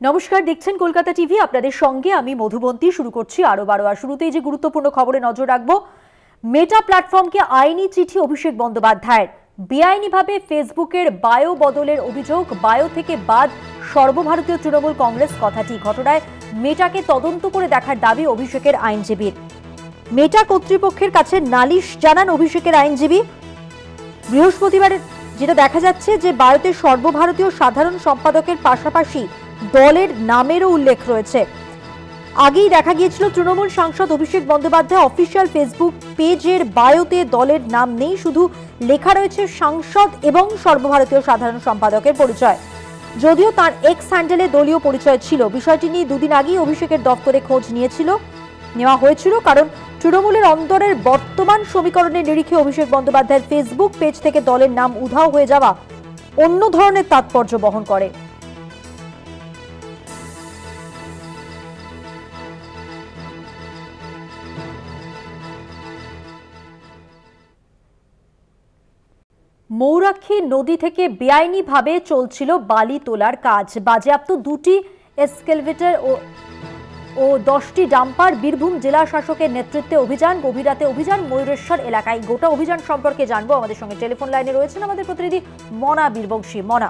নমস্কার, দেখছেন কলকাতা টিভি। আপনাদের সঙ্গে আমি মধুবন্তী। শুরু করছি আরো বারোয়া। শুরুতেই যে গুরুত্বপূর্ণ খবরে নজর রাখবো, মেটা প্ল্যাটফর্মকে আইনি চিঠি অভিষেক বন্দ্যোপাধ্যায়ের। বেআইনিভাবে ফেসবুকের বায়ো বদলের অভিযোগ, বায়ো থেকে বাদ সর্বভারতীয় তৃণমূল কংগ্রেস কথাটি। ঘটনায় মেটাকে তদন্ত করে দেখার দাবি অভিষেকের আইনজীবীর। মেটা কর্তৃপক্ষের কাছে নালিশ জানান অভিষেকের আইনজীবী। বৃহস্পতিবার যেটা দেখা যাচ্ছে যে বায়োতে সর্বভারতীয় সাধারণ সম্পাদকের পাশাপাশি দলের নামেরও উল্লেখ রয়েছে। আগেই দেখা গিয়েছিল তৃণমূল সাংসদ অভিষেক বন্দ্যোপাধ্যায় অফিসিয়াল ফেসবুক পেজের বায়োতে দলের নাম নেই, শুধু লেখা রয়েছে সাংসদ এবং সর্বভারতীয় সাধারণ সম্পাদকের পরিচয়। যদিও তার এক্স হ্যান্ডেলে দলীয় পরিচয় ছিল। বিষয়টি নিয়ে দুদিন আগেই অভিষেকের দপ্তরে খোঁজ নেওয়া হয়েছিল, কারণ তৃণমূলের অন্তরের বর্তমান সমীকরণের নিরিখে অভিষেক বন্দ্যোপাধ্যায়ের ফেসবুক পেজ থেকে দলের নাম উধাও হয়ে যাওয়া অন্য ধরনের তাৎপর্য বহন করে। মৌরাক্ষী নদী থেকে বেআইনিভাবে চলছিল বালি তোলার কাজ। বাজেয়াপ্ত দুটি এক্সকেলেটর ও 10টি ডাম্পার। বীরভূম জেলা শাসকের নেতৃত্বে অভিযান। গভীর রাতে অভিযান ময়ূরেশ্বর এলাকায়। গোটা অভিযান সম্পর্কে জানবো। আমাদের সঙ্গে টেলিফোন লাইনে রয়েছেন আমাদের প্রতিনিধি মনা বীরবংশী। মনা,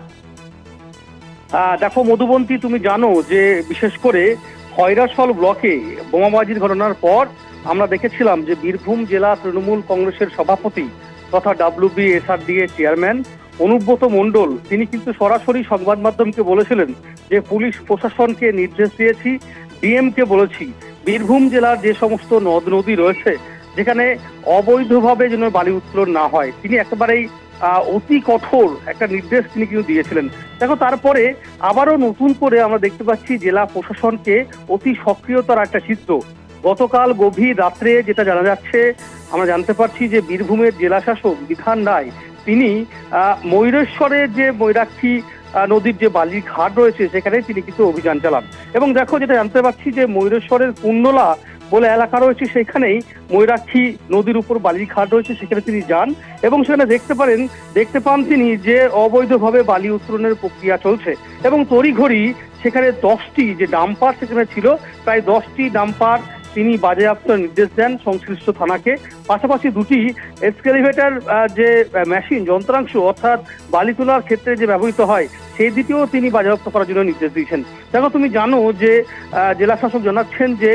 দেখো মধুবন্তী, তুমি জানো যে বিশেষ করে খয়রাশল ব্লকে বোমাবাজির ঘটনার পর আমরা দেখেছিলাম যে বীরভূম জেলা তৃণমূল কংগ্রেসের সভাপতি তথা WBSRDA চেয়ারম্যান অনুব্রত মণ্ডল, তিনি কিন্তু সরাসরি সংবাদ মাধ্যমকে বলেছিলেন যে পুলিশ প্রশাসনকে নির্দেশ দিয়েছি, ডিএমকে বলেছি, বীরভূম জেলার যে সমস্ত নদ নদী রয়েছে যেখানে অবৈধভাবে যেন বালি উত্তোলন না হয়, তিনি একেবারেই অতি কঠোর একটা নির্দেশ তিনি কিন্তু দিয়েছিলেন। দেখো, তারপরে আবারও নতুন করে আমরা দেখতে পাচ্ছি জেলা প্রশাসনকে অতি সক্রিয়তার একটা চিত্র। গতকাল গভীর রাত্রে যেটা জানা যাচ্ছে, আমরা জানতে পারছি যে বীরভূমের জেলা শাসক বিধান রায় তিনি ময়ূরেশ্বরের যে ময়ূরাক্ষী নদীর যে বালির ঘাট রয়েছে সেখানে তিনি কিন্তু অভিযান চালান। এবং দেখো, যেটা জানতে পারছি যে ময়ূরেশ্বরের কুণ্ডলা বলে এলাকা রয়েছে, সেখানেই ময়ূরাক্ষী নদীর উপর বালির ঘাট রয়েছে, সেখানে তিনি যান এবং সেখানে দেখতে পান তিনি যে অবৈধভাবে বালি উত্তোলনের প্রক্রিয়া চলছে। এবং তড়িঘড়ি সেখানে 10টি যে ডাম্পার সেখানে ছিল, প্রায় 10টি ডাম্পার তিনি বাজেয়াপ্ত নির্দেশ দেন সংশ্লিষ্ট থানাকে। পাশাপাশি দুটি এক্সকেলেটর যে মেশিন যন্ত্রাংশ অর্থাৎ বালি তোলার ক্ষেত্রে যে ব্যবহৃত হয় সেই দিকেও তিনি বাজেয়াপ্ত করার জন্য নির্দেশ দিয়েছেন। দেখো, তুমি জানো যে জেলা শাসক জানাচ্ছেন যে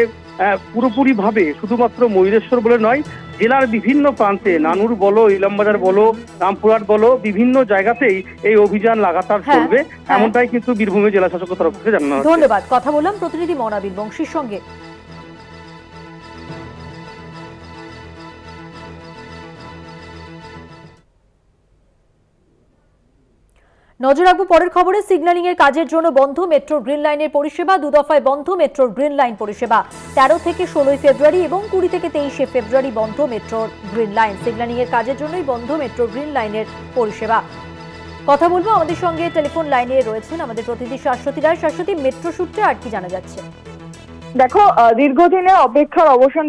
পুরোপুরিভাবে শুধুমাত্র ময়ূরেশ্বর বলে নয়, জেলার বিভিন্ন প্রান্তে নানুর বলো, ইলামবাজার বলো, রামপুরহাট বলো, বিভিন্ন জায়গাতেই এই অভিযান লাগাতার চলবে, এমনটাই কিন্তু বীরভূমের জেলা শাসকের তরফ থেকে জানানো হয়েছে। ধন্যবাদ। কথা বললাম প্রতিনিধি মনা বীরবংশীর সঙ্গে। নজর রাখবো পরের খবরে। সিগন্যালিং এর কাজের জন্য বন্ধ মেট্রো গ্রিন লাইনের পরিষেবা। দুদফায় বন্ধ মেট্রোর গ্রিন লাইন পরিষেবা। 13 থেকে 16 ফেব্রুয়ারি এবং 20 থেকে 23 ফেব্রুয়ারি বন্ধ মেট্রোর গ্রিন লাইন। সিগন্যালিং এর কাজের জন্যই বন্ধ মেট্রো গ্রিন লাইনের পরিষেবা। কথা বলবো, আমাদের সঙ্গে টেলিফোন লাইনে রয়েছেন আমাদের প্রতিনিধি শাশ্বতী রায়। শাশ্বতী, মেট্রো সূত্রে আর কি জানা যাচ্ছে? দেখো, দীর্ঘদিনের অপেক্ষার অবসান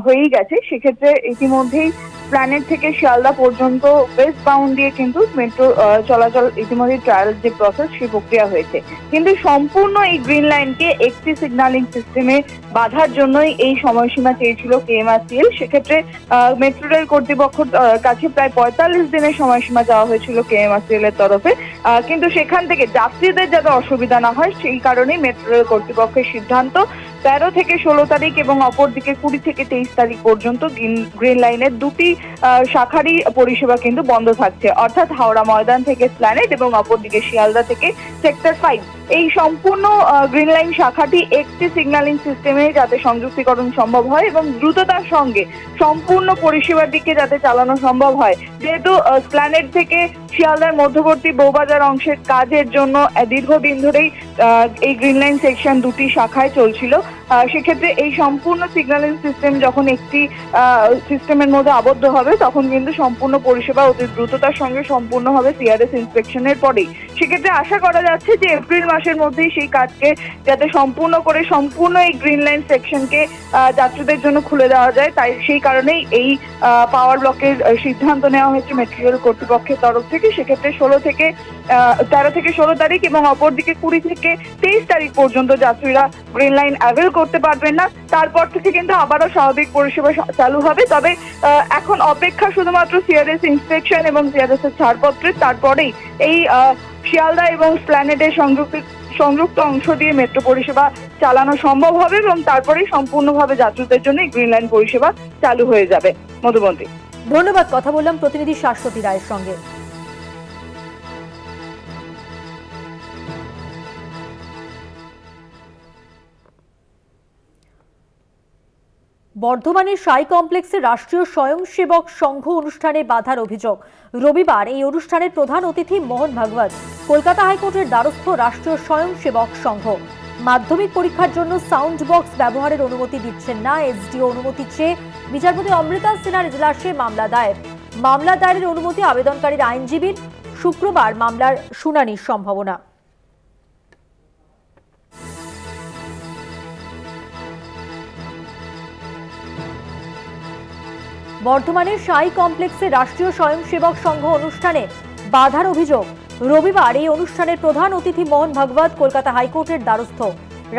হয়েই গেছে। সেক্ষেত্রে ইতিমধ্যেই প্ল্যানেট থেকে শিয়ালদা পর্যন্ত ওয়েস্ট বাউন্ড দিয়ে কিন্তু মেট্রো চলাচল ইতিমধ্যে ট্রায়াল যে প্রসেস সেই প্রক্রিয়া হয়েছে। কিন্তু সম্পূর্ণ এই গ্রিন লাইনকে একটি সিগন্যালিং সিস্টেমে বাধার জন্যই এই সময়সীমা চেয়েছিল KMRCL। সেক্ষেত্রে মেট্রো রেল কর্তৃপক্ষের কাছে প্রায় 45 দিনের সময়সীমা চাওয়া হয়েছিল KMRCL এর তরফে। কিন্তু সেখান থেকে যাত্রীদের যাতে অসুবিধা না হয় সেই কারণেই মেট্রো রেল কর্তৃপক্ষের সিদ্ধান্ত 13 থেকে 16 তারিখ এবং অপরদিকে 20 থেকে 23 তারিখ পর্যন্ত গ্রিন লাইনের দুটি শাখারই পরিষেবা কিন্তু বন্ধ থাকছে, অর্থাৎ হাওড়া ময়দান থেকে প্ল্যানেট এবং অপরদিকে শিয়ালদা থেকে সেক্টর 5। এই সম্পূর্ণ গ্রিন লাইন শাখাটি একটি সিগন্যালিং সিস্টেমে যাতে সংযুক্তিকরণ সম্ভব হয় এবং দ্রুততার সঙ্গে সম্পূর্ণ পরিষেবার দিকে যাতে চালানো সম্ভব হয়। যেহেতু প্ল্যানেট থেকে শিয়ালদার মধ্যবর্তী বৌবাজার অংশের কাজের জন্য দীর্ঘদিন ধরেই এই গ্রিন লাইন সেকশন দুটি শাখায় চলছিল। সেক্ষেত্রে এই সম্পূর্ণ সিগন্যালিং সিস্টেম যখন একটি সিস্টেমের মধ্যে আবদ্ধ হবে তখন কিন্তু সম্পূর্ণ পরিষেবা অতি দ্রুততার সঙ্গে সম্পূর্ণ হবে সিআরএস ইন্সপেকশনের পরেই। সেক্ষেত্রে আশা করা যাচ্ছে যে এপ্রিল মাসের মধ্যেই সেই কাজকে যাতে সম্পূর্ণ করে সম্পূর্ণ এই গ্রিন লাইন সেকশনকে যাত্রীদের জন্য খুলে দেওয়া যায়, তাই সেই কারণেই এই পাওয়ার ব্লকের সিদ্ধান্ত নেওয়া হয়েছে মেট্রো রেল কর্তৃপক্ষের তরফ থেকে। সেক্ষেত্রে 13 থেকে 16 তারিখ এবং অপরদিকে 20 থেকে 23 তারিখ পর্যন্ত যাত্রীরা গ্রিন লাইন অ্যাভেল করতে পারবেন না। তারপর থেকে কিন্তু আবারও স্বাভাবিক পরিষেবা চালু হবে। তবে এখন অপেক্ষা শুধুমাত্র সিআরএস ইন্সপেকশন এবং সিআরএস এর ছাড়পত্রের, তারপরেই এই শিয়ালদা এবং স্প্ল্যানেডের সংযুক্ত অংশ দিয়ে মেট্রো পরিষেবা চালানো সম্ভব হবে এবং তারপরেই সম্পূর্ণভাবে যাত্রীদের জন্য গ্রিন লাইন পরিষেবা চালু হয়ে যাবে। মধুবন্তী, ধন্যবাদ। কথা বললাম প্রতিনিধি শাশ্বতী রায়ের সঙ্গে। বর্ধমানের সাই কমপ্লেক্সে রাষ্ট্রীয় স্বয়ংসেবক সংঘ অনুষ্ঠানে বাধার অভিযোগ। রবিবার এই অনুষ্ঠানের প্রধান অতিথি মোহন ভাগবত। কলকাতা হাইকোর্টের দ্বারস্থ রাষ্ট্রীয় স্বয়ংসেবক সংঘ। মাধ্যমিক পরীক্ষার জন্য সাউন্ড বক্স ব্যবহারের অনুমতি দিচ্ছেন না। এসডিও অনুমতি চেয়ে বিচারপতি অমৃতা সিনহার এজলাসে মামলা দায়ের। মামলা দায়েরের অনুমতি আবেদনকারীর আইনজীবীর। শুক্রবার মামলার শুনানির সম্ভাবনা। বর্ধমানের সাই কমপ্লেক্সে রাষ্ট্রীয় স্বয়ংসেবক সংঘ অনুষ্ঠানে বাধার অভিযোগ। রবিবার এই অনুষ্ঠানের প্রধান অতিথি মোহন ভাগবত কলকাতা হাইকোর্টের দ্বারস্থ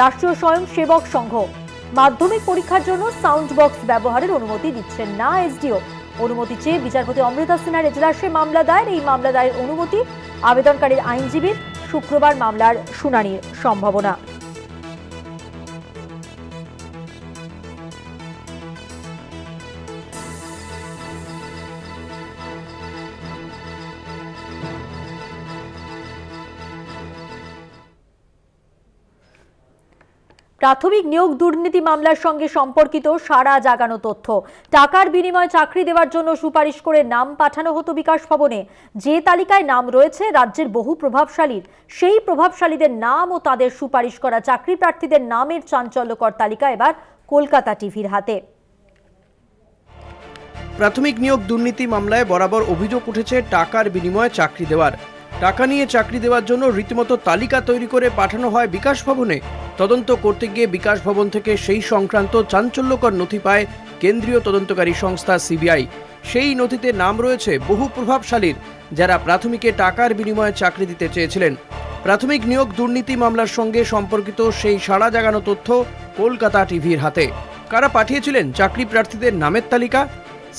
রাষ্ট্রীয় স্বয়ংসেবক সংঘ। মাধ্যমিক পরীক্ষার জন্য সাউন্ড বক্স ব্যবহারের অনুমতি দিচ্ছেন না এসডিও। অনুমতি চেয়ে বিচারপতি অমৃতা সিনহার এজলাসে মামলা দায়ের। এই মামলা দায়ের অনুমতি আবেদনকারীর আইনজীবীর। শুক্রবার মামলার শুনানির সম্ভাবনা। প্রাথমিক নিয়োগ দুর্নীতি মামলার সঙ্গে সম্পর্কিত সাড়া জাগানো তথ্য। টাকার বিনিময়ে চাকরি দেওয়ার জন্য সুপারিশ করে নাম পাঠানো হতো বিকাশ ভবনে। যে তালিকায় নাম রয়েছে রাজ্যের বহু প্রভাবশালীর, সেই প্রভাবশালীদের নাম ও তাদের সুপারিশ করা চাকরি প্রার্থীদের নামের চাঞ্চল্যকর তালিকা এবার কলকাতা টিভির হাতে। প্রাথমিক নিয়োগ দুর্নীতি মামলায় বরাবর অভিযোগ উঠেছে টাকার বিনিময়ে চাকরি দেওয়ার। টাকা নিয়ে চাকরি দেওয়ার জন্য রীতিমতো তালিকা তৈরি করে পাঠানো হয় বিকাশ ভবনে। তদন্ত করতে গিয়ে বিকাশ ভবন থেকে সেই সংক্রান্ত চাঞ্চল্যকর নথি পায় কেন্দ্রীয় তদন্তকারী সংস্থা সিবিআই। সেই নথিতে নাম রয়েছে বহু প্রভাবশালীর, যারা প্রাথমিকে টাকার বিনিময়ে চাকরি দিতে চেয়েছিলেন। প্রাথমিক নিয়োগ দুর্নীতি মামলার সঙ্গে সম্পর্কিত সেই সাড়া জাগানো তথ্য কলকাতা টিভির হাতে। কারা পাঠিয়েছিলেন চাকরি প্রার্থীদের নামের তালিকা?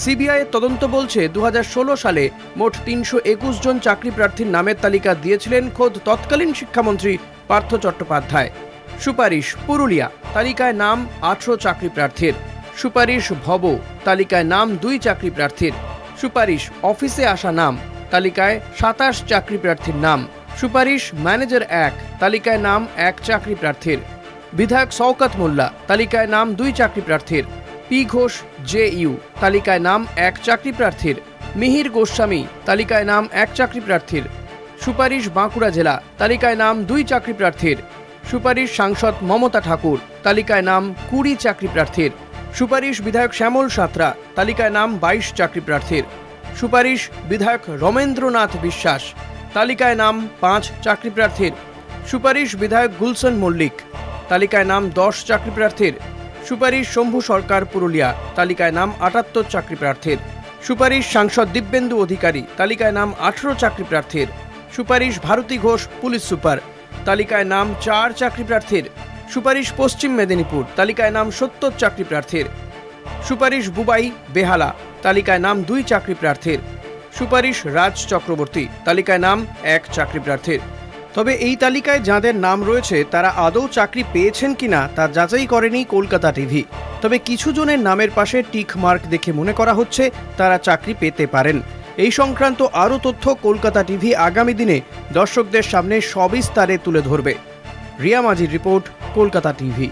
সিবিআই তদন্ত বলছে 2016 সালে মোট 321 জন চাকরি প্রার্থীর নামের তালিকা দিয়েছিলেন খোদ তৎকালীন শিক্ষামন্ত্রী পার্থ চট্টোপাধ্যায়। সুপারিশ পুরুলিয়া, তালিকায় নাম 18 চাকরি প্রার্থীর। সুপারিশ ভব, তালিকায় নাম 2 চাকরি প্রার্থীর। সুপারিশ অফিসে আসা নাম, তালিকায় 27 চাকরি প্রার্থীর নাম। সুপারিশ ম্যানেজার 1, তালিকায় নাম 1 চাকরি প্রার্থীর। বিধায়ক শওকত মোল্লা, তালিকায় নাম 2 চাকরি প্রার্থীর। পি ঘোষ জেইউ, তালিকায় নাম 1 চাকরি প্রার্থীর। মিহির গোস্বামী, তালিকায় নাম 1 চাকরি প্রার্থীর। সুপারিশ বাঁকুড়া জেলা, তালিকায় নাম 2 চাকরি প্রার্থীর। সুপারিশ সাংসদ মমতা ঠাকুর, তালিকায় নাম 20 চাকরি প্রার্থীর। সুপারিশ বিধায়ক শ্যামল সাঁতরা, তালিকায় নাম 22 চাকরি প্রার্থীর। সুপারিশ বিধায়ক রমেন্দ্রনাথ বিশ্বাস, তালিকায় নাম 5 চাকরি প্রার্থীর। সুপারিশ বিধায়ক গুলশন মল্লিক, তালিকায় নাম 10 চাকরি প্রার্থীর। সুপারিশ শম্ভু সরকার পুরুলিয়া, তালিকায় নাম 78 চাকরি প্রার্থীর। সুপারিশ সাংসদ দিব্যেন্দু অধিকারী, তালিকায় নাম 18 চাকরি প্রার্থীর। সুপারিশ ভারতী ঘোষ পুলিশ সুপার, তালিকায় নাম 4 চাকরি প্রার্থীর। সুপারিশ পশ্চিম মেদিনীপুর, তালিকায় নাম 70 চাকরি প্রার্থীর। সুপারিশ বুবাই বেহালা, তালিকায় নাম 2 চাকরি প্রার্থীর। সুপারিশ রাজ চক্রবর্তী, তালিকায় নাম 1 চাকরি প্রার্থীর। তবে এই তালিকায় যাদের নাম রয়েছে তারা আদৌ চাকরি পেয়েছেন কিনা তা যাচাই করেনি কলকাতা টিভি। তবে কিছু জনের নামের পাশে টিক মার্ক দেখে মনে করা হচ্ছে তারা চাকরি পেতে পারেন। এই সংক্রান্ত আরও তথ্য কলকাতা টিভি আগামী দিনে দর্শকদের সামনে সবিস্তারে তুলে ধরবে। রিয়া মাঝির রিপোর্ট, কলকাতা টিভি।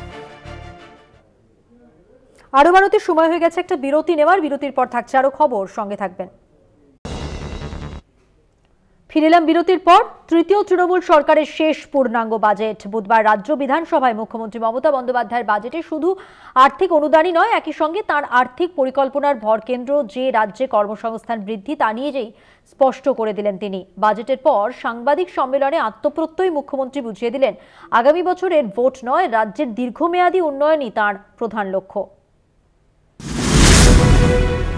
আরো ভারতের সময় হয়ে গেছে একটা বিরতি নেওয়ার। বিরতির পর থাকছে আরো খবর, সঙ্গে থাকবেন। ফিরে এলাম বিরতির পর। তৃতীয় তৃণমূল সরকারের শেষ পূর্ণাঙ্গ বাজেট বুধবার রাজ্য বিধানসভায় মুখ্যমন্ত্রী মমতা বন্দ্যোপাধ্যায়ের বাজেটে শুধু আর্থিক অনুদানই নয়, একই সঙ্গে তার আর্থিক পরিকল্পনার ভরকেন্দ্র যে রাজ্যে কর্মসংস্থান বৃদ্ধি তা নিয়েই স্পষ্ট করে দিলেন তিনি। বাজেটের পর সাংবাদিক সম্মেলনে আত্মপ্রত্যয় মুখ্যমন্ত্রী বুঝিয়ে দিলেন আগামী বছরের ভোট নয়, রাজ্যের দীর্ঘমেয়াদী উন্নয়নই তাঁর প্রধান লক্ষ্য।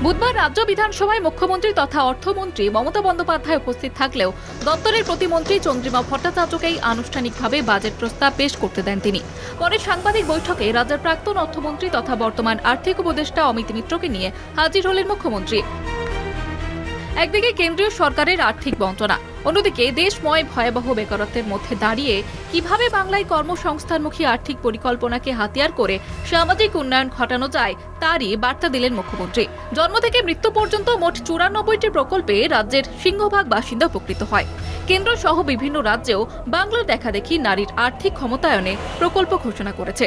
বুধবার রাজ্য বিধানসভায় মুখ্যমন্ত্রী তথা অর্থমন্ত্রী মমতা বন্দ্যোপাধ্যায় উপস্থিত থাকলেও দপ্তরের প্রতিমন্ত্রী চন্দ্রিমা ভট্টাচার্যকেই আনুষ্ঠানিকভাবে বাজেট প্রস্তাব পেশ করতে দেন তিনি। পরে সাংবাদিক বৈঠকে রাজ্যের প্রাক্তন অর্থমন্ত্রী তথা বর্তমান আর্থিক উপদেষ্টা অমিত মিত্রকে নিয়ে হাজির হলেন মুখ্যমন্ত্রী। একদিকে কেন্দ্রীয় সরকারের আর্থিক বঞ্চনা, অন্যদিকে দেশময় ভয়াবহ বেকারত্বের মধ্যে দাঁড়িয়ে কিভাবে বাংলায় কর্মসংস্থানমুখী আর্থিক পরিকল্পনাকে হাতিয়ার করে সামাজিক উন্নয়ন ঘটানো যায় তারই বার্তা দিলেন মুখ্যমন্ত্রী। জন্ম থেকে মৃত্যু পর্যন্ত মোট 94টি প্রকল্পে রাজ্যের সিংহভাগ বাসিন্দা উপকৃত হয়। কেন্দ্র সহ বিভিন্ন রাজ্যেও বাংলার দেখাদেখি নারীর আর্থিক ক্ষমতায়নে প্রকল্প ঘোষণা করেছে।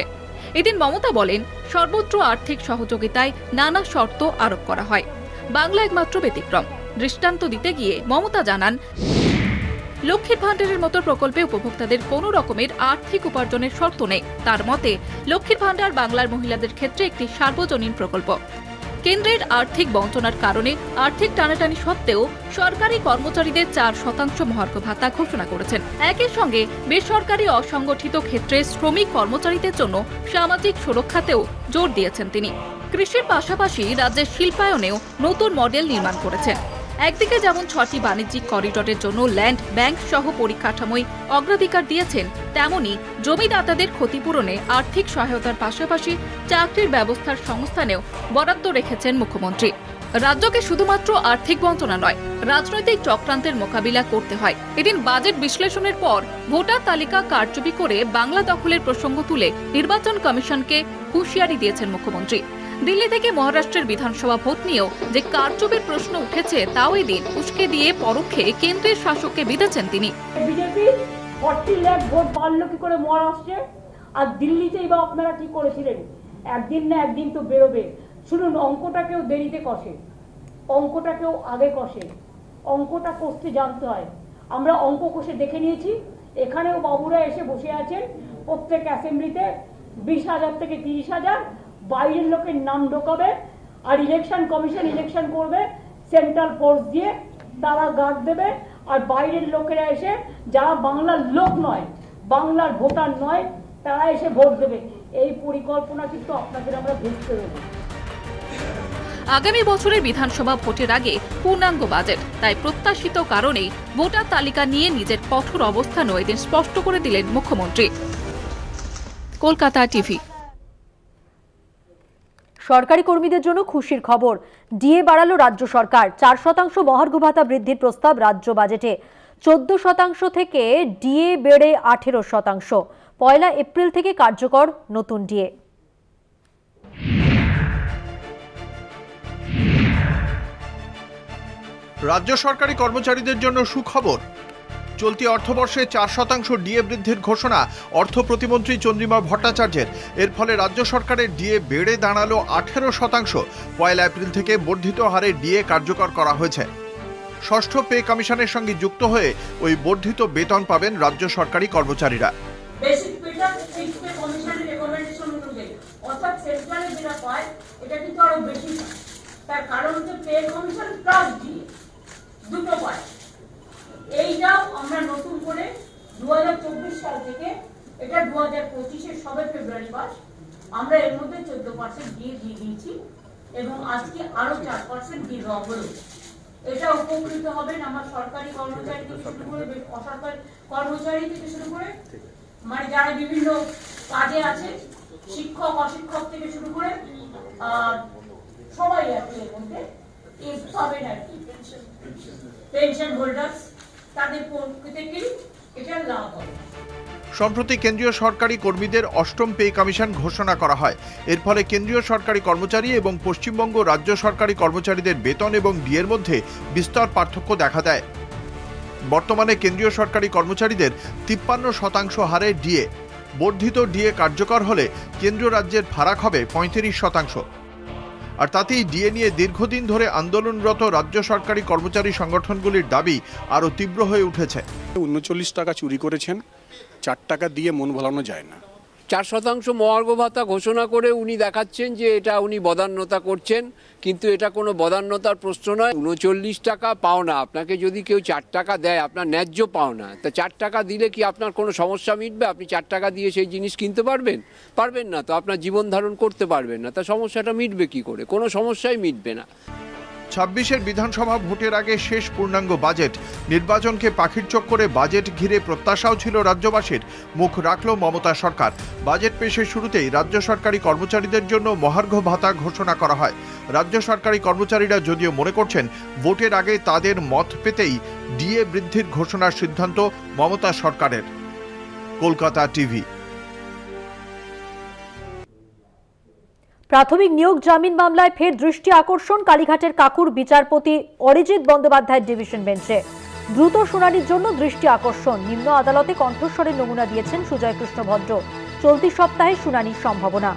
এদিন মমতা বলেন, সর্বত্র আর্থিক সহযোগিতায় নানা শর্ত আরোপ করা হয়, বাংলা একমাত্র ব্যতিক্রম। দৃষ্টান্ত দিতে গিয়ে মমতা জানান, লক্ষ্মীর ভান্ডারের মতো প্রকল্পে উপভোক্তাদের কোনো রকমের আর্থিক উপার্জনের শর্ত নেই। তার মতে লক্ষ্মীর ভান্ডার বাংলার মহিলাদের ক্ষেত্রে একটি সার্বজনীন প্রকল্প। কেন্দ্রের আর্থিক বঞ্চনার কারণে আর্থিক টানাটানি সত্ত্বেও সরকারি কর্মচারীদের 4% মহার্ঘ ভাতা ঘোষণা করেছেন। একই সঙ্গে বেসরকারি অসংগঠিত ক্ষেত্রে শ্রমিক কর্মচারীদের জন্য সামাজিক সুরক্ষাতেও জোর দিয়েছেন তিনি। কৃষির পাশাপাশি রাজ্যের শিল্পায়নেও নতুন মডেল নির্মাণ করেছেন। একদিকে যেমন 6টি বাণিজ্যিক করিডোরের জন্য ল্যান্ড ব্যাংক সহ পরিকাঠামোয় অগ্রাধিকার দিয়েছেন, তেমনি জমিদাতাদের ক্ষতিপূরণে আর্থিক সহায়তার পাশাপাশি চাকরির ব্যবস্থার সংস্থানেও বরাদ্দ রেখেছেন মুখ্যমন্ত্রী। রাজ্যকে শুধুমাত্র আর্থিক বঞ্চনা নয়, রাজনৈতিক চক্রান্তের মোকাবিলা করতে হয়। এদিন বাজেট বিশ্লেষণের পর ভোটার তালিকা কারচুপি করে বাংলা দখলের প্রসঙ্গ তুলে নির্বাচন কমিশনকে হুঁশিয়ারি দিয়েছেন মুখ্যমন্ত্রী। দিল্লি থেকে মহারাষ্ট্রের বিধানসভা ভোট নিয়েও যে কারচুপির প্রশ্ন উঠেছে তাও এদিন উস্কে দিয়ে পরোক্ষে কেন্দ্রের শাসককে বিঁধেছেন তিনি। বিজেপি 40 লাখ ভোট পারলো কি করে মহারাষ্ট্রে, আর দিল্লিতেই বা আপনারা কি করেছিলেন? একদিন না একদিন তো বেরোবে। শুনুন, অঙ্কটাকেও দেরিতে কষে, অঙ্কটাকেও আগে কষে। অঙ্কটা কষতে জানতে হয়। আমরা অঙ্ক কষে দেখে নিয়েছি। এখানেও বাবুরা এসে বসে আছেন, প্রত্যেক অ্যাসেম্বলিতে 20,000 থেকে 30,000 বাইরের লোকের নাম ঢোকাবে, আর ইলেকশন কমিশন ইলেকশন করবে, সেন্ট্রাল ফোর্স দিয়ে তারা গার্ড দেবে, আর বাইরের লোকেরা এসে যারা বাংলার লোক নয়, বাংলার ভোটার নয়, তারা এসে ভোট দেবে। এই পরিকল্পনা কিন্তু আপনাদের আমরা ভেস্তে দেবো। আগামী বছরের বিধানসভা ভোটের আগে পূর্ণাঙ্গ বাজেট, তাই প্রত্যাশিত কারণেই ভোটার তালিকা নিয়ে নিজের কঠোর অবস্থানও এদিন স্পষ্ট করে দিলেন মুখ্যমন্ত্রী। কলকাতা টিভি। সরকারি কর্মীদের জন্য খুশির খবর, ডিএ বাড়ালো রাজ্য সরকার। 4% মহার্ঘ ভাতা বৃদ্ধির প্রস্তাব রাজ্য বাজেটে। 14% থেকে ডিএ বেড়ে 18%। 1 এপ্রিল থেকে কার্যকর নতুন ডিএ। রাজ্য সরকারি কর্মচারীদের জন্য সুখবর। চলতি অর্থবর্ষে 4% ডিএ বৃদ্ধির ঘোষণা অর্থ প্রতিমন্ত্রী চন্দ্রিমা ভট্টাচার্যের। এর ফলে রাজ্য সরকারের ডিএ বেড়ে দাঁড়ালো 18%। 1 এপ্রিল থেকে বর্ধিত হারে ডিএ কার্যকর করা হয়েছে। ষষ্ঠ পে কমিশনের সঙ্গে যুক্ত হয়ে ওই বর্ধিত বেতন পাবেন রাজ্য সরকারি কর্মচারীরা। বেসিক পেটা 6 পে কমিশনের রেকমেন্ডেশন অনুযায়ী, অর্থাৎ সেন্ট্রালে যেটা পায় এটা কিন্তু আরো বেশি পায়। তার কারণ হচ্ছে পে কমিশন প্লাস ডিএ দুটো পায়। এইটাও আমরা নতুন করে 2024 সাল থেকে, এটা 2025-এর সবে ফেব্রুয়ারি মাস, আমরা এর মধ্যে 14% দিয়ে দিয়েছি এবং আজকে আরো 4% দিয়ে দেওয়া হলো। এটা উপকৃত হবেন আমার সরকারি কর্মচারী থেকে শুরু করে অসরকারি কর্মচারী থেকে শুরু করে, মানে যারা বিভিন্ন কাজে আছে, শিক্ষক অশিক্ষক থেকে শুরু করে সবাই আছে। এর মধ্যে পাবেন আর কি পেনশন হোল্ডার্স, তাদের প্রত্যেকেই এটা লাভ হবে। সম্প্রতি কেন্দ্রীয় সরকারি কর্মীদের 8ম পে কমিশন ঘোষণা করা হয়। এর ফলে কেন্দ্রীয় সরকারি কর্মচারী এবং পশ্চিমবঙ্গ রাজ্য সরকারি কর্মচারীদের বেতন এবং ডিএর মধ্যে বিস্তর পার্থক্য দেখা দেয়। বর্তমানে কেন্দ্রীয় সরকারি কর্মচারীদের 53% হারে ডিএ। বর্ধিত ডিএ কার্যকর হলে কেন্দ্র রাজ্যের ফারাক হবে 35%। আর তাতেই ডিএ নিয়ে দীর্ঘদিন ধরে আন্দোলনরত রাজ্য সরকারি কর্মচারী সংগঠনগুলির দাবি আরও তীব্র হয়ে উঠেছে। 39 টাকা চুরি করেছেন, 4 টাকা দিয়ে মন ভোলানো যায় না। 4% মহার্ঘ ভাতা ঘোষণা করে উনি দেখাচ্ছেন যে এটা উনি বদান্যতা করছেন, কিন্তু এটা কোনো বদান্যতার প্রশ্ন নয়। 39 টাকা পাওনা, আপনাকে যদি কেউ 4 টাকা দেয় আপনার ন্যায্য পাওনা, তা 4 টাকা দিলে কি আপনার কোনো সমস্যা মিটবে? আপনি 4 টাকা দিয়ে সেই জিনিস কিনতে পারবেন না, তো আপনার জীবন ধারণ করতে পারবেন না, তা সমস্যাটা মিটবে কি করে? কোনো সমস্যাই মিটবে না। 26-এর বিধানসভা ভোটের আগে শেষ পূর্ণাঙ্গ বাজেট, নির্বাচনকে পাখির চোখ করে বাজেট ঘিরে প্রত্যাশাও ছিল রাজ্যবাসীর। মুখ রাখল মমতা সরকার। বাজেট পেশের শুরুতেই রাজ্য সরকারি কর্মচারীদের জন্য মহার্ঘ ভাতা ঘোষণা করা হয়। রাজ্য সরকারি কর্মচারীরা যদিও মনে করছেন ভোটের আগে তাদের মত পেতেই ডিএ বৃদ্ধির ঘোষণার সিদ্ধান্ত মমতা সরকারের। কলকাতা টিভি। প্রাথমিক নিয়োগ জামিন মামলায় ফের দৃষ্টি আকর্ষণ কালীঘাটের কাকুর বিচারপতি অরিজিৎ বন্দ্যোপাধ্যায়ের ডিভিশন বেঞ্চে। দ্রুত শুনানির জন্য দৃষ্টি আকর্ষণ। নিম্ন আদালতে কণ্ঠস্বরের নমুনা দিয়েছেন সুজয় কৃষ্ণ ভদ্র। চলতি সপ্তাহে শুনানির সম্ভাবনা।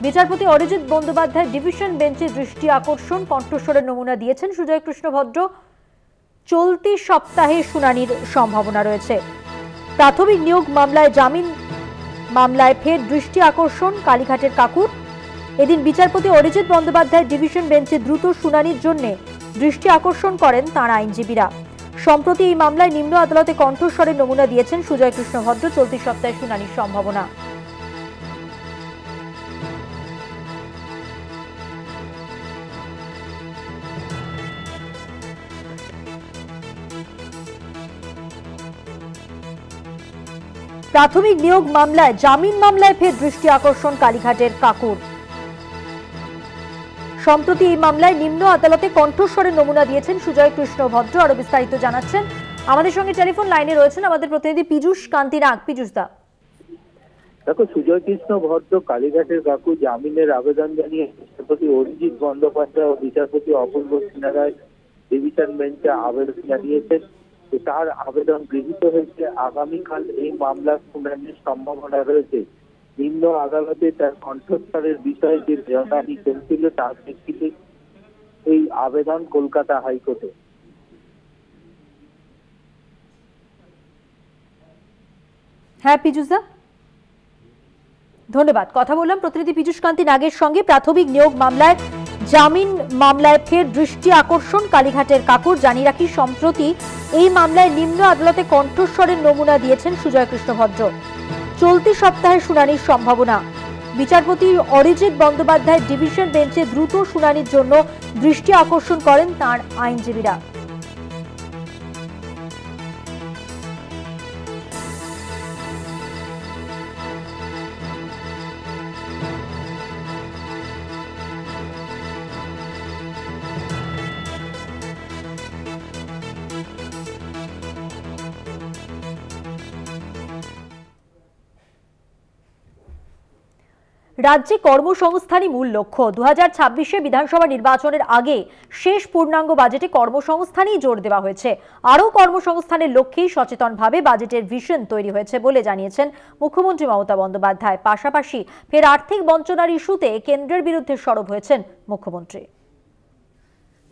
বিচারপতি অরিজিৎ বন্দ্যোপাধ্যায়ের ডিভিশন বেঞ্চে দৃষ্টি আকর্ষণ, কণ্ঠস্বরের নমুনা দিয়েছেন সুজয় কৃষ্ণ ভদ্র। চলতি সপ্তাহে শুনানির সম্ভাবনা রয়েছে। প্রাথমিক নিয়োগ মামলায় জামিন মামলায় ফের দৃষ্টি আকর্ষণ কালীঘাটের কাকুর। এদিন বিচারপতি অরিজিৎ বন্দ্যোপাধ্যায়ের ডিভিশন বেঞ্চে দ্রুত শুনানির জন্য দৃষ্টি আকর্ষণ করেন তাঁর আইনজীবীরা। সম্প্রতি এই মামলায় নিম্ন আদালতে কণ্ঠস্বরের নমুনা দিয়েছেন সুজয় কৃষ্ণ ভদ্র। চলতি সপ্তাহে শুনানির সম্ভাবনা। প্রাথমিক নিয়োগ মামলায় জামিন মামলায় ফের দৃষ্টি আকর্ষণ কালীঘাটের কাকুর। সম্প্রতি এই মামলায় নিম্ন আদালতে কণ্ঠস্বরের নমুনা দিয়েছেন সুজয় কৃষ্ণ ভদ্র। আরো বিস্তারিত জানাচ্ছেন আমাদের সঙ্গে টেলিফোন লাইনে রয়েছেন আমাদের প্রতিনিধি পীযূষ কান্তি নাগ। পীযূষ দা, দেখো, সুজয় কৃষ্ণ ভদ্র কালীঘাটের কাকু জামিনের আবেদন জানিয়ে বিচারপতি অরিজিৎ বন্দ্যোপাধ্যায় ও বিচারপতি অপূর্ব সিনহা রায় ডিভিশন বেঞ্চে আবেদন জানিয়েছেন। তার আবেদন গৃহীত হয়েছে। আগামীকাল এই মামলার শুনানির সম্ভাবনা রয়েছে। নিম্ন আদালতে তার কণ্ঠস্বরের বিষয়ে যে জানানি চলছিল তার প্রেক্ষিতে এই আবেদন কলকাতা হাইকোর্টে। হ্যাঁ পীযূষ দা, ধন্যবাদ। কথা বললাম প্রতিনিধি পীযূষ কান্তি নাগের সঙ্গে। প্রাথমিক নিয়োগ মামলায় জামিন মামলায় ফের দৃষ্টি আকর্ষণ কালীঘাটের কাকুর। জানিয়ে রাখি, সম্প্রতি এই মামলায় নিম্ন আদালতে কণ্ঠস্বরের নমুনা দিয়েছেন সুজয় কৃষ্ণ ভদ্র। চলতি সপ্তাহে শুনানির সম্ভাবনা। বিচারপতি অরিজিৎ বন্দ্যোপাধ্যায় ডিভিশন বেঞ্চে দ্রুত শুনানির জন্য দৃষ্টি আকর্ষণ করেন তাঁর আইনজীবীরা। রাজ্যে কর্মসংস্থানই মূল লক্ষ্য। 2026 বিধানসভা নির্বাচনের আগে শেষ পূর্ণাঙ্গ বাজেটে কর্মসংস্থানই জোর দেওয়া হয়েছে। আরও কর্মসংস্থানের লক্ষ্যেই সচেতনভাবে বাজেটের ভিশন তৈরি হয়েছে বলে জানিয়েছেন মুখ্যমন্ত্রী মমতা বন্দ্যোপাধ্যায়। পাশাপাশি ফের আর্থিক বঞ্চনার ইস্যুতে কেন্দ্রের বিরুদ্ধে সরব হয়েছেন মুখ্যমন্ত্রী।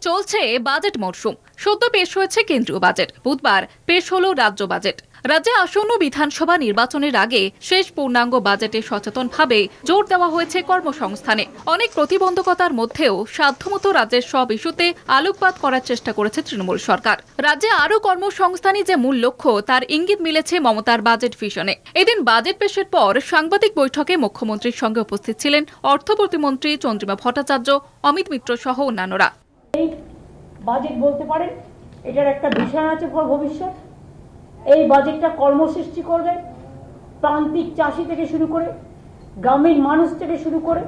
চলছে বাজেট মরশুম। সদ্য পেশ হয়েছে কেন্দ্রীয় বাজেট। বুধবার পেশ হলো রাজ্য বাজেট। রাজ্যে আসন্ন বিধানসভা নির্বাচনের আগে শেষ পূর্ণাঙ্গ বাজেটে সচেতনভাবে জোর দেওয়া হয়েছে কর্মসংস্থানে। অনেক প্রতিবন্ধকতার মধ্যেও সাধ্যমতো রাজ্যের সব ইস্যুতে আলোকপাত করার চেষ্টা করেছে তৃণমূল সরকার। রাজ্যে আরও কর্মসংস্থানই যে মূল লক্ষ্য তার ইঙ্গিত মিলেছে মমতার বাজেট ভিশনে। এদিন বাজেট পেশের পর সাংবাদিক বৈঠকে মুখ্যমন্ত্রীর সঙ্গে উপস্থিত ছিলেন অর্থ প্রতিমন্ত্রী চন্দ্রিমা ভট্টাচার্য, অমিত মিত্র সহ অন্যান্যরা। এই বাজেট বলতে পারেন এটার একটা ভিশন আছে ভবিষ্যৎ। এই বাজেটটা কর্মসৃষ্টি করবে। প্রান্তিক চাষি থেকে শুরু করে, গ্রামীণ মানুষ থেকে শুরু করে,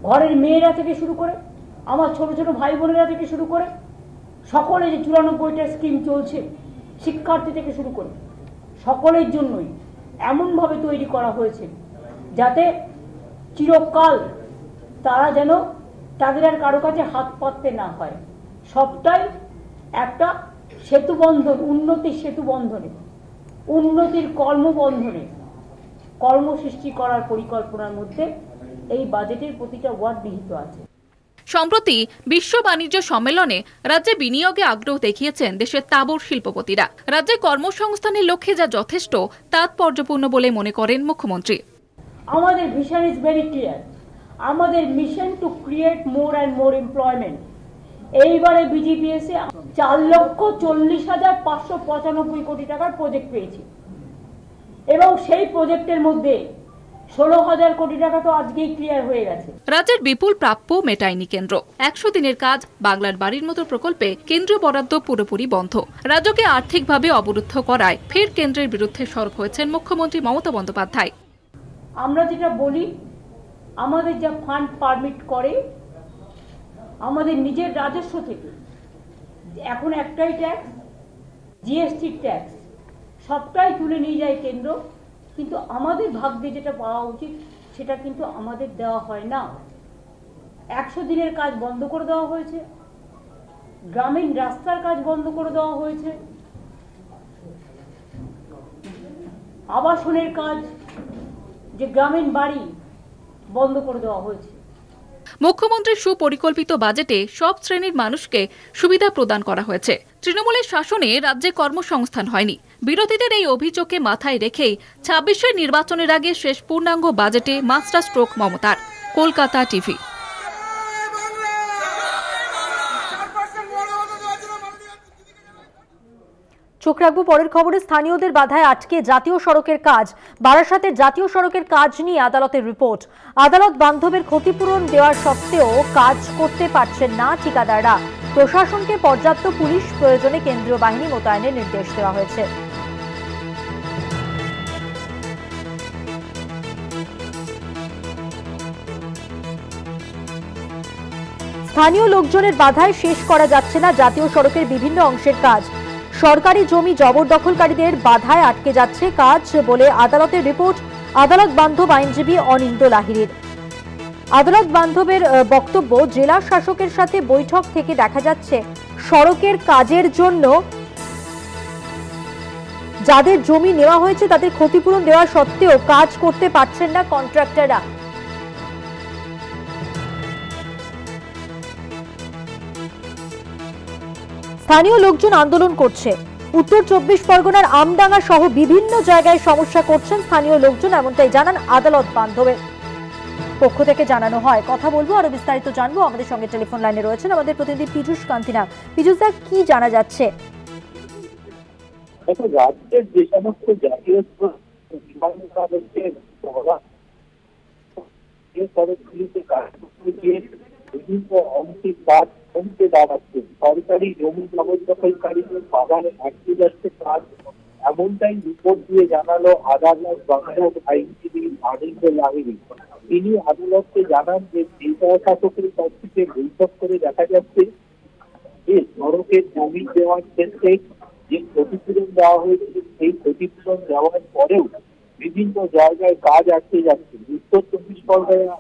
ঘরের মেয়েরা থেকে শুরু করে, আমার ছোট ছোট ভাই বোনেরা থেকে শুরু করে, সকলে যে 94টা স্কিম চলছে, শিক্ষার্থী থেকে শুরু করে সকলের জন্যই এমনভাবে তৈরি করা হয়েছে যাতে চিরকাল তারা যেন তাদের আর কারো কাছে হাত পাততে না হয়। সবটাই একটা সেতু বন্ধন, উন্নতির সেতু বন্ধনে, উন্নতির কর্মবন্ধনে কর্মসৃষ্টি করার পরিকল্পনার মধ্যে এই বাজেটের প্রতিটা ওয়ার্ড নিহিত আছে। সম্প্রতি বিশ্ব বাণিজ্য সম্মেলনে রাজ্যে বিনিয়োগে আগ্রহ দেখিয়েছেন দেশের তাবড় শিল্পপতিরা। রাজ্যে কর্মসংস্থানের লক্ষ্যে যা যথেষ্ট তাৎপর্যপূর্ণ বলে মনে করেন মুখ্যমন্ত্রী। আমাদের ভিশন ইজ ভেরি ক্লিয়ার। আমাদের mission to create more and more employment. এইবারে বিজিপিএসে 4,40,595 কোটি টাকার প্রজেক্ট পেয়েছি এবং সেই প্রজেক্টের মধ্যে 16,000 কোটি টাকা তো আজকেই ক্লিয়ার হয়ে গেছে। রাজ্যের বিপুল প্রাপ্য মেটায়নি কেন্দ্র। 100 দিনের কাজ, বাংলার বাড়ির মতো প্রকল্পে কেন্দ্রীয় বরাদ্দ পুরোপুরি বন্ধ। রাজ্যকে আর্থিকভাবে অবরুদ্ধ করায় ফের কেন্দ্রের বিরুদ্ধে সরব হয়েছেন মুখ্যমন্ত্রী মমতা বন্দ্যোপাধ্যায়। আমরা যেটা বলি, আমাদের যা ফান্ড পারমিট করে আমাদের নিজের রাজস্ব থেকে, এখন একটাই ট্যাক্স, জিএসটি ট্যাক্স, সবটাই তুলে নিয়ে যায় কেন্দ্র, কিন্তু আমাদের ভাগ্যে যেটা পাওয়া উচিত সেটা কিন্তু আমাদের দেওয়া হয় না। 100 দিনের কাজ বন্ধ করে দেওয়া হয়েছে, গ্রামীণ রাস্তার কাজ বন্ধ করে দেওয়া হয়েছে, আবাসনের কাজ, যে গ্রামীণ বাড়ি বন্ধ করে দেওয়া হয়েছে। মুখ্যমন্ত্রীর সুপরিকল্পিত বাজেটে সব শ্রেণীর মানুষকে সুবিধা প্রদান করা হয়েছে। তৃণমূলের শাসনে রাজ্যে কর্মসংস্থান হয়নি। বিরোধীদের এই অভিযোগকে মাথায় রেখেই 26-এর নির্বাচনের আগে শেষ পূর্ণাঙ্গ বাজেটে মাস্টার স্ট্রোক মমতার। কলকাতা টিভি। চোখ রাখবো পরের খবরে। স্থানীয়দের বাধায় আটকে জাতীয় সড়কের কাজ। বারাসাতের জাতীয় সড়কের কাজ নিয়ে আদালতের রিপোর্ট। আদালত বান্ধবের ক্ষতিপূরণ দেওয়ার সত্ত্বেও কাজ করতে পারছেন না ঠিকাদাররা। প্রশাসনকে পর্যাপ্ত পুলিশ প্রয়োজনে কেন্দ্রীয় বাহিনী মোতায়েনের নির্দেশ দেওয়া হয়েছে। স্থানীয় লোকজনের বাধায় শেষ করা যাচ্ছে না জাতীয় সড়কের বিভিন্ন অংশের কাজ। সরকারি জমি জবরদখলকারীদের বাধায় আটকে যাচ্ছে কাজ বলে আদালতের রিপোর্ট। আদালত বান্ধব আইনজীবী অনিন্দ লাহিড়ীর। আদালত বান্ধবের বক্তব্য, জেলা শাসকের সাথে বৈঠক থেকে দেখা যাচ্ছে সড়কের কাজের জন্য যাদের জমি নেওয়া হয়েছে তাদের ক্ষতিপূরণ দেওয়া সত্ত্বেও কাজ করতে পারছেন না কন্ট্রাক্টররা। স্থানীয় লোকজন আন্দোলন করছে। উত্তর 24 পরগনার আমডাঙ্গা সহ বিভিন্ন জায়গায় সমস্যা করছেন স্থানীয় লোকজন, এমনটাই জানান আদালত বান্ধবের পক্ষ থেকে জানানো হয়। কথা বলবো, আরো বিস্তারিত জানবো। আমাদের সঙ্গে টেলিফোন লাইনে রয়েছেন আমাদের প্রতিনিধি পীযূষ কান্তিনা। পীযূষ দা, কি জানা যাচ্ছে? রাজ্যের যে সমস্ত জাতীয় বিভিন্ন অংশের কাজ কমতে দাঁড়াচ্ছে। সরকারি জমি জবরদখলকারীদের বাগানে আটকে যাচ্ছে কাজ, এমনটাই রিপোর্ট দিয়ে জানালো আদালত বান্ধব আইনজীবী অনিন্দ লাহিড়ী। তিনি আদালতকে জানান যে জেলা শাসকের কাছ থেকে বৈঠক করে দেখা যাচ্ছে যে সড়কের জমি দেওয়ার ক্ষেত্রে যে ক্ষতিপূরণ দেওয়া হয়েছে সেই ক্ষতিপূরণ দেওয়ার পরেও বিভিন্ন জায়গায় কাজ আটকে যাচ্ছে। উত্তর 24 পরগনা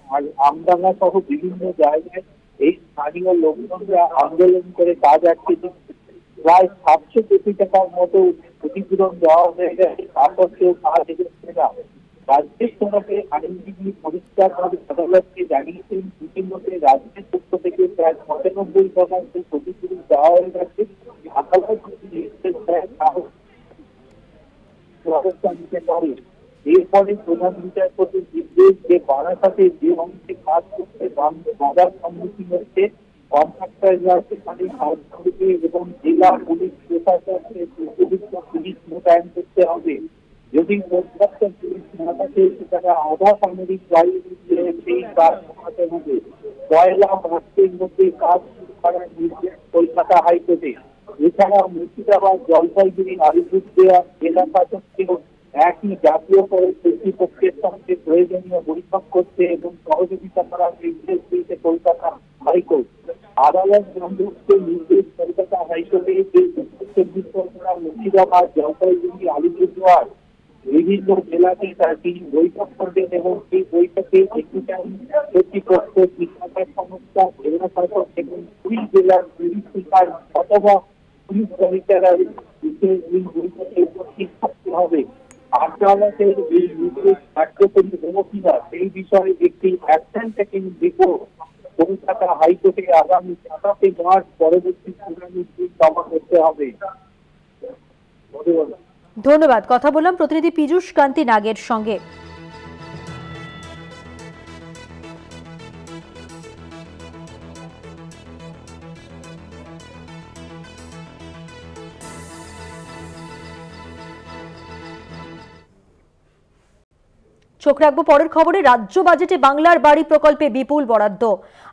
আমডাঙ্গা সহ বিভিন্ন জায়গায় এই স্থানীয় লোকজনরা আন্দোলন করে কাজ আটকে দিচ্ছে। প্রায় 700 কোটি টাকার মতো ক্ষতিপূরণ দেওয়া হয়ে গেছে, তারপরেও কাজ এগোচ্ছে না। রাজ্যের তরফে আইনজীবী পরিষ্কারভাবে আদালতকে জানিয়েছেন ইতিমধ্যে রাজ্যের পক্ষ থেকে প্রায় 95% ক্ষতিপূরণ দেওয়া হয়ে গেছে। আদালত ব্যবস্থা নিতে পারে। এরপরে প্রধান বিচারপতির নির্দেশ যে বারাসাতে যে অংশে কাজ করতে বাধার সম্মুখীন হচ্ছে কন্ট্রাক্টররা সেখানে কাজ করবে এবং জেলা পুলিশ প্রশাসনকে উপযুক্ত পুলিশ মোতায়েন করতে হবে। যদি কন্ট্রাক্টর পুলিশ না থাকে সেখানে আধা সামরিক বাহিনী সেই কাজ করাতে হবে। পয়লা মার্চের মধ্যে কাজ শুরু করার নির্দেশ কলকাতা হাইকোর্টে। এছাড়া মুর্শিদাবাদ, জলপাইগুড়ি, আলিপুরদুয়ার জেলা শাসককেও একই জাতীয় কর্তৃপক্ষের সঙ্গে প্রয়োজনীয় বৈঠক করতে এবং সহযোগিতা করার নির্দেশ দিয়েছে কলকাতা হাইকোর্ট। আদালত বান্ধবকে নির্দেশ কলকাতা হাইকোর্টে যে উত্তর 24 পরগনা, মুর্শিদাবাদ, জলপাইগুড়ি, আলিপুরদুয়ার বিভিন্ন জেলাতে তিনি বৈঠক করবেন এবং সেই বৈঠকে কর্তৃপক্ষ, শিক্ষার সংস্থা, জেলা শাসক এবং দুই জেলার পুলিশ সুপার অথবা পুলিশ কমিশনার বৈঠকে উপস্থিত থাকতে হবে। আদালতের এই নির্দেশ কার্যকরী হলো কিনা সেই বিষয়ে একটি অ্যাকশন টেকিং রিপোর্ট কলকাতা হাইকোর্টে আগামী 27 মার্চ পরবর্তী শুনানির দিন জমা করতে হবে। ধন্যবাদ। কথা বললাম প্রতিনিধি পীযূষ কান্তি নাগের সঙ্গে। চোখ রাখবো পরের খবরে। রাজ্য বাজেটে বাংলার বাড়ি প্রকল্পে বিপুল বরাদ্দ,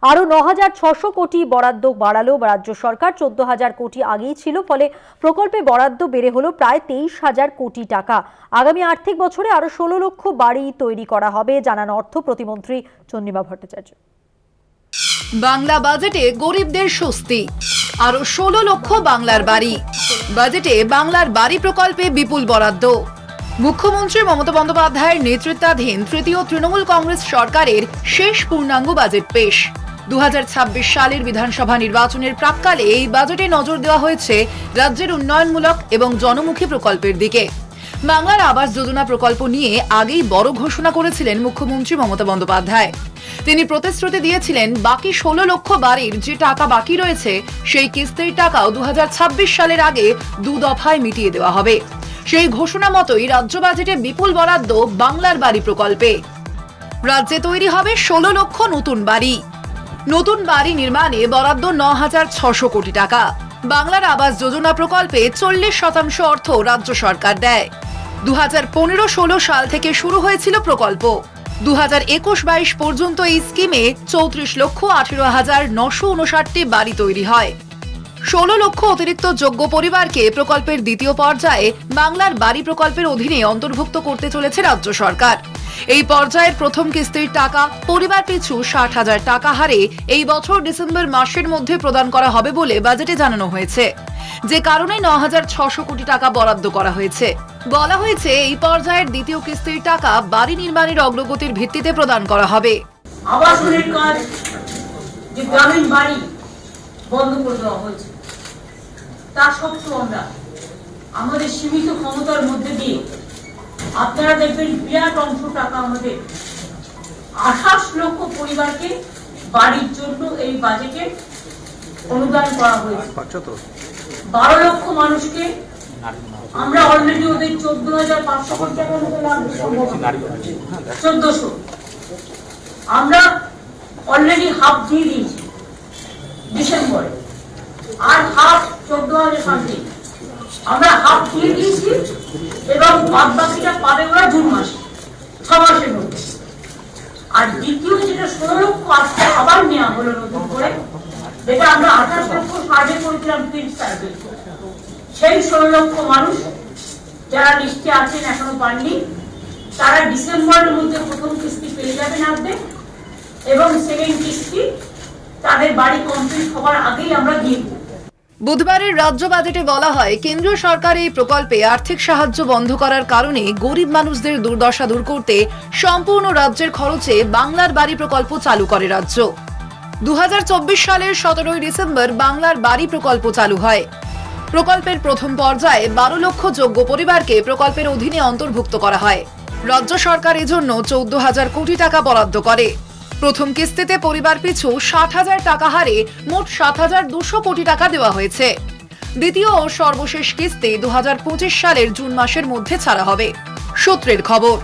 আরো ৯,৬০০ কোটি বরাদ্দ বাড়ালো রাজ্য সরকার। ১৪,০০০ কোটি আগেই ছিল, ফলে প্রকল্পে বরাদ্দ বেড়ে হলো প্রায় ২৩,০০০ কোটি টাকা। আগামী আর্থিক বছরে আরো ১৬ লক্ষ বাড়ি তৈরি করা হবে, জানান অর্থ প্রতিমন্ত্রী চন্দ্রিমা ভট্টাচার্য। বাংলা বাজেটে গরিবদের স্বস্তি, আরো ১৬ লক্ষ বাংলার বাড়ি। বাজেটে বাংলার বাড়ি প্রকল্পে বিপুল বরাদ্দ। মুখ্যমন্ত্রী মমতা বন্দ্যোপাধ্যায়ের নেতৃত্বাধীন তৃতীয় তৃণমূল কংগ্রেস সরকারের শেষ পূর্ণাঙ্গ বাজেট পেশ। ২০২৬ সালের বিধানসভা নির্বাচনের প্রাক্কালে এই বাজেটে নজর দেওয়া হয়েছে রাজ্যের উন্নয়নমূলক এবং জনমুখী প্রকল্পের দিকে। বাংলার আবাস যোজনা প্রকল্প নিয়ে আগেই বড় ঘোষণা করেছিলেন মুখ্যমন্ত্রী মমতা বন্দ্যোপাধ্যায়। তিনি প্রতিশ্রুতি দিয়েছিলেন বাকি ১৬ লক্ষ বাড়ির যে টাকা বাকি রয়েছে সেই কিস্তির টাকাও ২০২৬ সালের আগে ২ দফায় মিটিয়ে দেওয়া হবে। সেই ঘোষণা মতোই রাজ্য বাজেটে বিপুল বরাদ্দ বাংলার বাড়ি প্রকল্পে। রাজ্যে তৈরি হবে ১৬ লক্ষ নতুন বাড়ি। নতুন বাড়ি নির্মাণে বরাদ্দ ৯,৬০০ কোটি টাকা। বাংলার আবাস যোজনা প্রকল্পে ৪০% অর্থ রাজ্য সরকার দেয়। ২০১৫-১৬ সাল থেকে শুরু হয়েছিল প্রকল্প। ২০২১-২২ পর্যন্ত এই স্কিমে ৩৪,১৮,৯৫৯টি বাড়ি তৈরি হয়। ১৬ লক্ষ অতিরিক্ত যোগ্য পরিবারকে প্রকল্পের দ্বিতীয় পর্যায়ে বাংলার বাড়ি প্রকল্পের অধীনে অন্তর্ভুক্ত করতে চলেছে রাজ্য সরকার। এই পর্যায়ের প্রথম কিস্তির টাকা পরিবার পিছু ৬০,০০০ টাকা হারে এই বছর ডিসেম্বর মাসের মধ্যে প্রদান করা হবে বলে বাজেটে জানানো হয়েছে, যে কারণে ৯,৬০০ কোটি টাকা বরাদ্দ করা হয়েছে। বলা হয়েছে এই পর্যায়ের দ্বিতীয় কিস্তির টাকা বাড়ি নির্মাণের অগ্রগতির ভিত্তিতে প্রদান করা হবে। আবাসনের কাজ, যে গ্রামীণ বাড়ি বন্ধ করে দেওয়া হয়েছে, তা সত্ত্বেও আমরা আমাদের সীমিত ক্ষমতার মধ্যে দিয়ে আপনারা দেখবেন বিরাট অংশ টাকা আমাদের ২৮ লক্ষ পরিবারকে বাড়ির জন্য এই বাজেটে অনুদান করা হয়েছে। ১২ লক্ষ মানুষকে আমরা অলরেডি ওদের ১৪,৫০০ কোটি টাকার মতো লাভ সম্ভব, ১৪০০ আমরা অলরেডি হাফ দিয়ে দিয়েছি ডিসেম্বরে, আর হাফ ১৪,০০০ সামথিং আমরা হাফ দিয়ে দিয়েছি, এবং বাদ বাকিটা পাবে ওরা জুন মাসে, ৬ মাসের মধ্যে। আর দ্বিতীয় যেটা ১৬ লক্ষ আজকে আবার নেওয়া হলো নতুন করে, যেটা আমরা ২৮ লক্ষ সার্ভে করেছিলাম, প্রিন্ট সার্ভে, সেই ১৬ লক্ষ মানুষ যারা লিস্টে আছেন এখনো পাননি, তারা ডিসেম্বরের মধ্যে প্রথম কিস্তি পেয়ে যাবেন অর্ধেক, এবং সেকেন্ড কিস্তি তাদের বাড়ি কমপ্লিট হওয়ার আগেই আমরা দিয়ে দেব। বুধবারের রাজ্য বাজেটে বলা হয়, কেন্দ্রীয় সরকার এই প্রকল্পে আর্থিক সাহায্য বন্ধ করার কারণে গরিব মানুষদের দুর্দশা দূর করতে সম্পূর্ণ রাজ্যের খরচে বাংলার বাড়ি প্রকল্প চালু করে রাজ্য। ২০২৪ সালের ১৭ ডিসেম্বর বাংলার বাড়ি প্রকল্প চালু হয়। প্রকল্পের প্রথম পর্যায়ে ১২ লক্ষ যোগ্য পরিবারকে প্রকল্পের অধীনে অন্তর্ভুক্ত করা হয়। রাজ্য সরকার এজন্য ১৪,০০০ কোটি টাকা বরাদ্দ করে। প্রথম কিস্তিতে পরিবার পিছু ৬০,০০০ টাকা হারে মোট ৭,২০০ কোটি টাকা দেওয়া হয়েছে। দ্বিতীয় ও সর্বশেষ কিস্তি ২০২৫ সালের জুন মাসের মধ্যে ছাড়া হবে। সূত্রের খবর,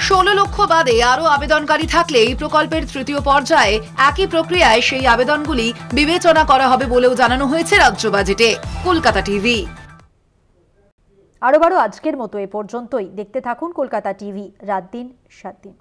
১৬ লক্ষ বাদে আরও আবেদনকারী থাকলে এই প্রকল্পের তৃতীয় পর্যায়ে একই প্রক্রিয়ায় সেই আবেদনগুলি বিবেচনা করা হবে বলেও জানানো হয়েছে রাজ্য বাজেটে। কলকাতা টিভি। আরও আজকের মতো এ পর্যন্তই। দেখতে থাকুন কলকাতা টিভি, রাত দিন ৭ দিন।